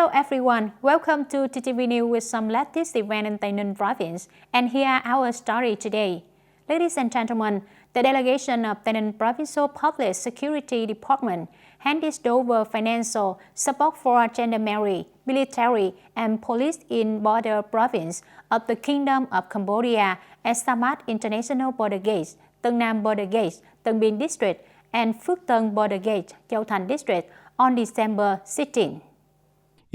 Hello everyone, welcome to TTV News with some latest event in TayNinhTV province, and here are our story today. Ladies and gentlemen, the delegation of TayNinhTV Provincial Public Security Department handed over financial support for Gendarmerie, military and police in border province of the Kingdom of Cambodia at Samat International Border Gate, Tân Nam Border Gate, Tân Bin District, and Phước Tân Border Gate, Châu Thành District on December 16.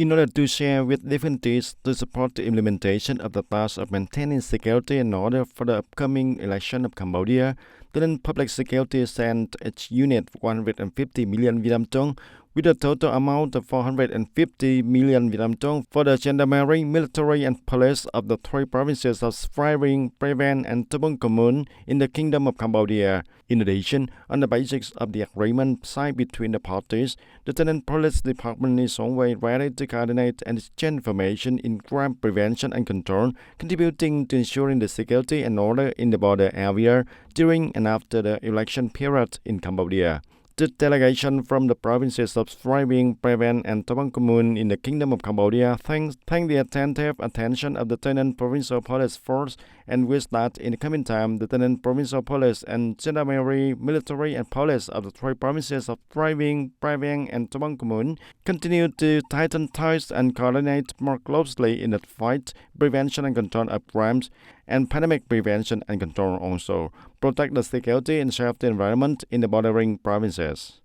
In order to share with difficulties to support the implementation of the task of maintaining security and order for the upcoming election of Cambodia, the Public Security sent its unit 150 million Vietnam dong with a total amount of 450 million Vietnam dong for the Gendarmerie, military and police of the three provinces of Phrai Vinh, Preven and Tabung Commune in the Kingdom of Cambodia. In addition, on the basis of the agreement signed between the parties, the TayNinhTV Police Department is always ready to coordinate and exchange information in crime prevention and control, contributing to ensuring the security and order in the border area during and after the election period in Cambodia. The delegation from the provinces of Phrai Vinh, Preven and Tabung Commune in the Kingdom of Cambodia thank the attentive attention of the TayNinhTV Provincial Police Force and wish that in the coming time the TayNinhTV Provincial Police and Gendarmerie, military and police of the three provinces of Phrai Vinh, Preven and Tabung Commune continue to tighten ties and coordinate more closely in the fight, prevention and control of crimes and pandemic prevention and control also, protect the security and safety environment in the bordering provinces.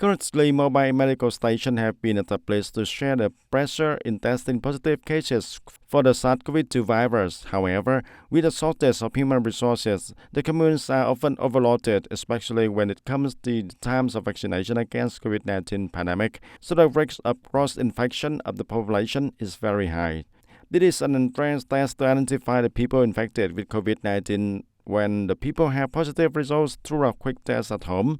Currently, mobile medical stations have been established to share the pressure in testing positive cases for the SARS-CoV-2 virus. However, with a shortage of human resources, the communes are often overloaded, especially when it comes to the times of vaccination against COVID-19 pandemic, so the risk of cross-infection of the population is very high. This is an entrance test to identify the people infected with COVID-19 when the people have positive results through a quick test at home,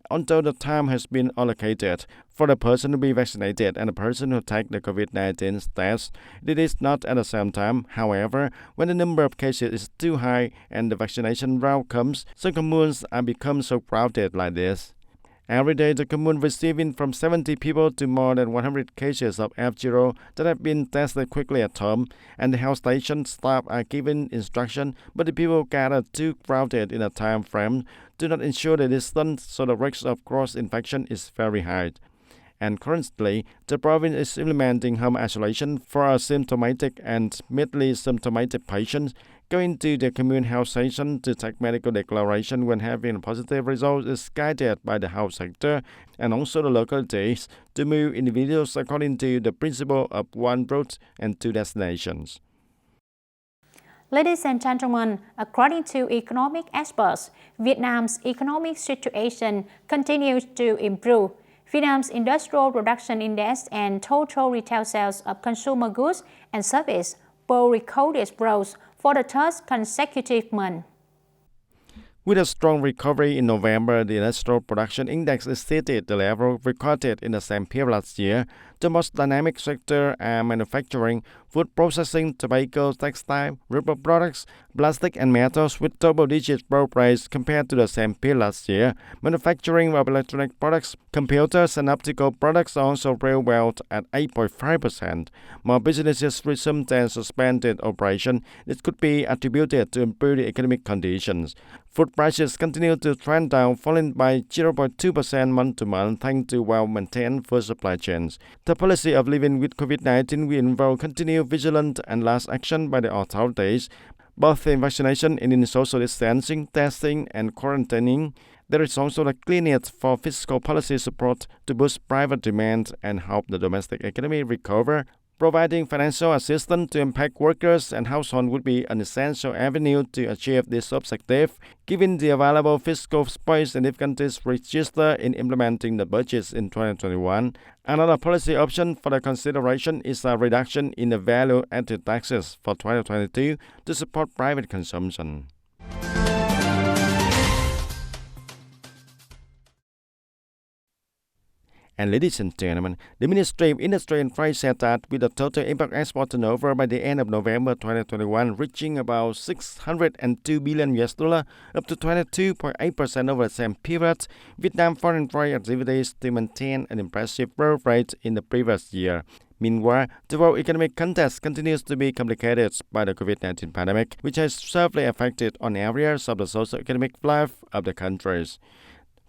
until the time has been allocated for the person to be vaccinated and the person who take the COVID-19 test. It is not at the same time. However, when the number of cases is too high and the vaccination route comes, some communes are become so crowded like this. Every day, the commune receiving from 70 people to more than 100 cases of F0 that have been tested quickly at home, and the health station staff are given instruction, but the people gather too crowded in a time frame do not ensure the distance, so the risk of cross-infection is very high. And currently, the province is implementing home isolation for asymptomatic and mildly symptomatic patients going to the commune health station to take medical declaration when having a positive result is guided by the health sector and also the localities to move individuals according to the principle of one route and two destinations. Ladies and gentlemen, according to economic experts, Vietnam's economic situation continues to improve. Vietnam's industrial production index and total retail sales of consumer goods and services both recorded growth for the third consecutive month. With a strong recovery in November, the industrial production index exceeded the level recorded in the same period last year. The most dynamic sector are manufacturing, food processing, tobacco, textile, rubber products, plastic and metals with double-digit growth rates compared to the same period last year. Manufacturing of electronic products, computers and optical products also grew well at 8.5%. More businesses resumed their suspended operation. This could be attributed to improved economic conditions. Food prices continue to trend down, falling by 0.2% month-to-month thanks to well-maintained food supply chains. The policy of living with COVID-19 will involve continued vigilance and last action by the authorities, both in vaccination and in social distancing, testing and quarantining. There is also the clearness for fiscal policy support to boost private demand and help the domestic economy recover. Providing financial assistance to impact workers and households would be an essential avenue to achieve this objective, given the available fiscal space and difficulties registered in implementing the budgets in 2021. Another policy option for the consideration is a reduction in the value-added taxes for 2022 to support private consumption. And ladies and gentlemen, the Ministry of Industry and Trade said that with a total import export turnover by the end of November 2021 reaching about $602 billion US, up to 22.8% over the same period, Vietnam foreign trade activities still maintain an impressive growth rate in the previous year. Meanwhile, the world economic context continues to be complicated by the COVID-19 pandemic, which has severely affected on areas of the socio-economic life of the countries.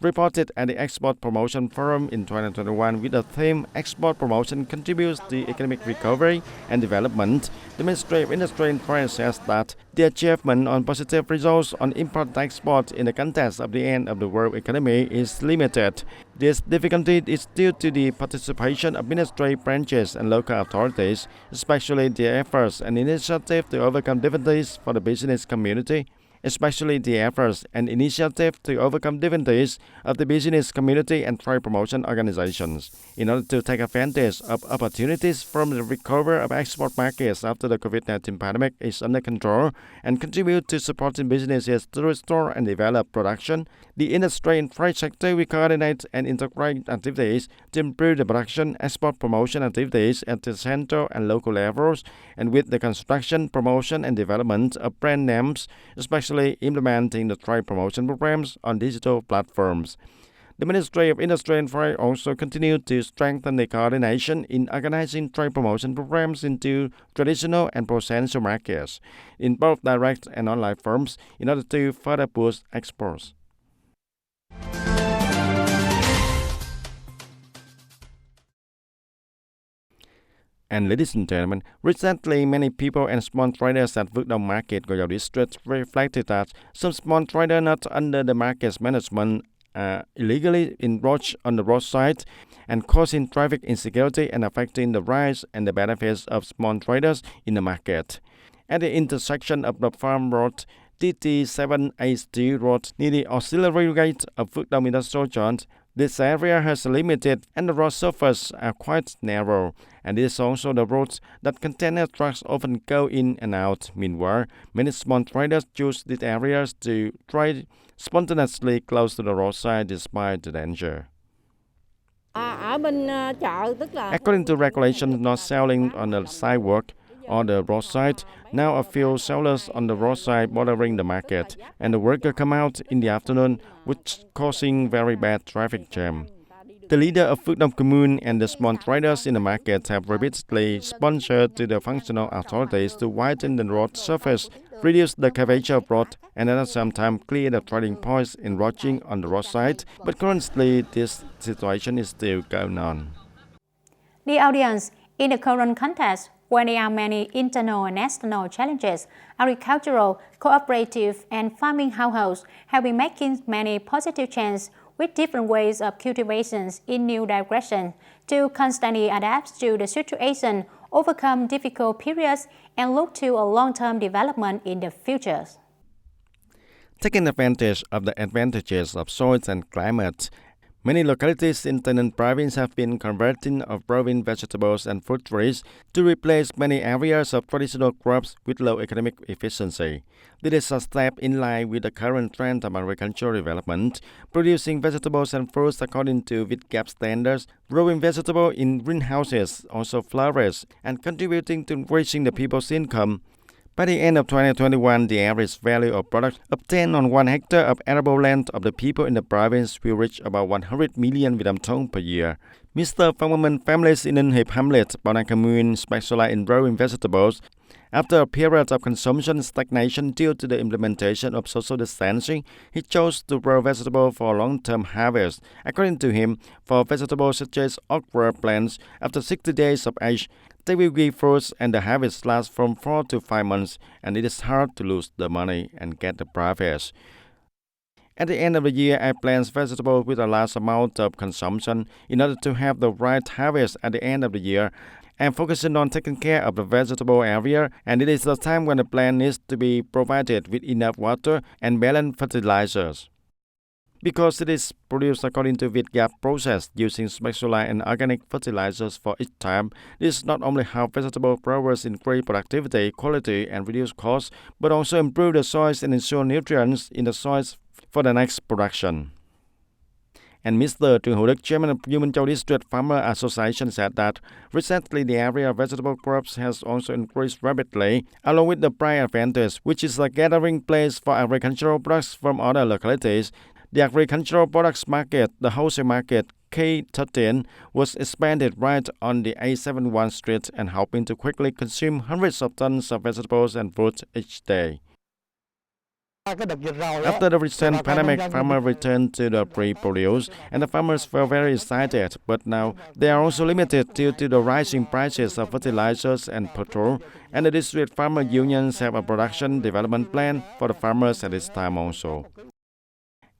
Reported at the Export Promotion Forum in 2021 with the theme Export Promotion Contributes to Economic Recovery and Development, the Ministry of Industry and Trade says that the achievement on positive results on import and export in the context of the end of the world economy is limited. This difficulty is due to the participation of ministry branches and local authorities, especially their efforts and initiatives to overcome difficulties for the business community. Especially the efforts and initiative to overcome difficulties of the business community and trade promotion organizations in order to take advantage of opportunities from the recovery of export markets after the COVID-19 pandemic is under control and contribute to supporting businesses to restore and develop production. The industry and trade sector will coordinate and integrate activities to improve the production, export promotion activities at the central and local levels, and with the construction, promotion, and development of brand names, especially implementing the trade promotion programs on digital platforms. The Ministry of Industry and Trade also continued to strengthen the coordination in organizing trade promotion programs into traditional and provincial markets in both direct and online forms in order to further boost exports. And ladies and gentlemen, recently many people and small traders at Vuk Dong Market, Goyao District reflected that some small traders not under the market's management illegally encroach on the roadside and causing traffic insecurity and affecting the rights and the benefits of small traders in the market. At the intersection of the Farm Road, TTVNEWS Road near the auxiliary gate of Vuk Dong Industrial Zone, this area has limited and the road surface are quite narrow, and it is also the roads that container trucks often go in and out. Meanwhile, many small traders choose these areas to trade spontaneously close to the roadside despite the danger. According to regulations, not selling on the sidewalk or the roadside, now a few sellers on the roadside bordering the market, and the workers come out in the afternoon, which causing very bad traffic jam. The leader of Vuk Dong Commune and the small traders in the market have repeatedly sponsored to the functional authorities to widen the road surface, reduce the curvature of road, and at the same time clear the trading points encroaching on the roadside. But currently, this situation is still going on. The audience, in the current context, where there are many internal and external challenges, agricultural, cooperative, and farming households have been making many positive changes with different ways of cultivations in new directions to constantly adapt to the situation, overcome difficult periods, and look to a long-term development in the future. Taking advantage of the advantages of soils and climate, many localities in Tây Ninh province have been converting or growing vegetables and fruit trees to replace many areas of traditional crops with low economic efficiency. This is a step in line with the current trend of agricultural development, producing vegetables and fruits according to VITGAP standards, growing vegetables in greenhouses also flourish, and contributing to increasing the people's income. By the end of 2021, the average value of products obtained on 1 hectare of arable land of the people in the province will reach about 100 million Vietnam dong per year. Mr. Farmerman families in TayNinhTV hamlet, Bao Nang Commune specialize in growing vegetables. After a period of consumption stagnation due to the implementation of social distancing, he chose to grow vegetables for long-term harvest. According to him, for vegetables such as okra plants, after 60 days of age, they will give fruits and the harvest lasts from 4 to 5 months, and it is hard to lose the money and get the profits. At the end of the year, I plant vegetables with a large amount of consumption in order to have the right harvest at the end of the year. I'm focusing on taking care of the vegetable area, and it is the time when the plant needs to be provided with enough water and balanced fertilizers. Because it is produced according to VITGAP process using specialized and organic fertilizers for each time, this not only helps vegetable growers increase productivity, quality, and reduce costs, but also improve the soils and ensure nutrients in the soils for the next production. And Mr. Trương Hữu Đức, chairman of Human Châu District Farmer Association, said that recently the area of vegetable crops has also increased rapidly, along with the price advantage, which is a gathering place for agricultural products from other localities. The agricultural products market, the wholesale market, K13, was expanded right on the A71 street and helping to quickly consume hundreds of tons of vegetables and fruit each day. After the recent pandemic, farmers returned to the pre-produce, and the farmers were very excited. But now they are also limited due to the rising prices of fertilizers and petrol. And the district farmer unions have a production development plan for the farmers at this time also.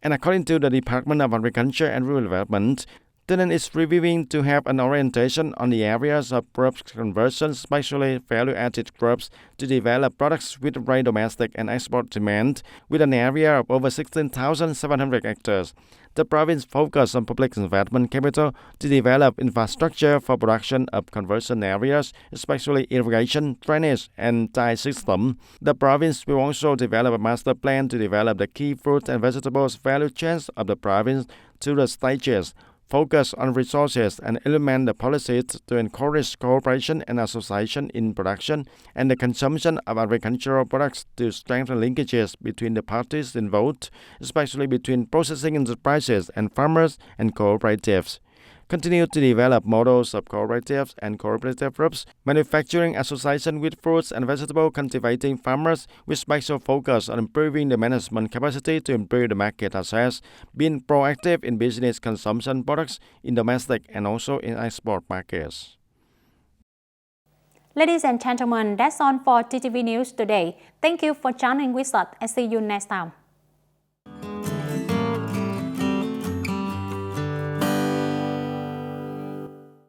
And according to the Department of Agriculture and Rural Development, TayNin is reviewing to have an orientation on the areas of crop conversion, especially value-added crops, to develop products with great domestic and export demand, with an area of over 16,700 hectares. The province focused on public investment capital to develop infrastructure for production of conversion areas, especially irrigation, drainage, and tie system. The province will also develop a master plan to develop the key fruit and vegetables value chains of the province to the stages, focus on resources and implement the policies to encourage cooperation and association in production and the consumption of agricultural products to strengthen linkages between the parties involved, especially between processing enterprises and farmers and cooperatives. Continue to develop models of cooperatives and cooperative groups, manufacturing association with fruits and vegetable cultivating farmers with special focus on improving the management capacity to improve the market access, being proactive in business consumption products in domestic and also in export markets. Ladies and gentlemen, that's all for TTV News today. Thank you for joining with us and see you next time.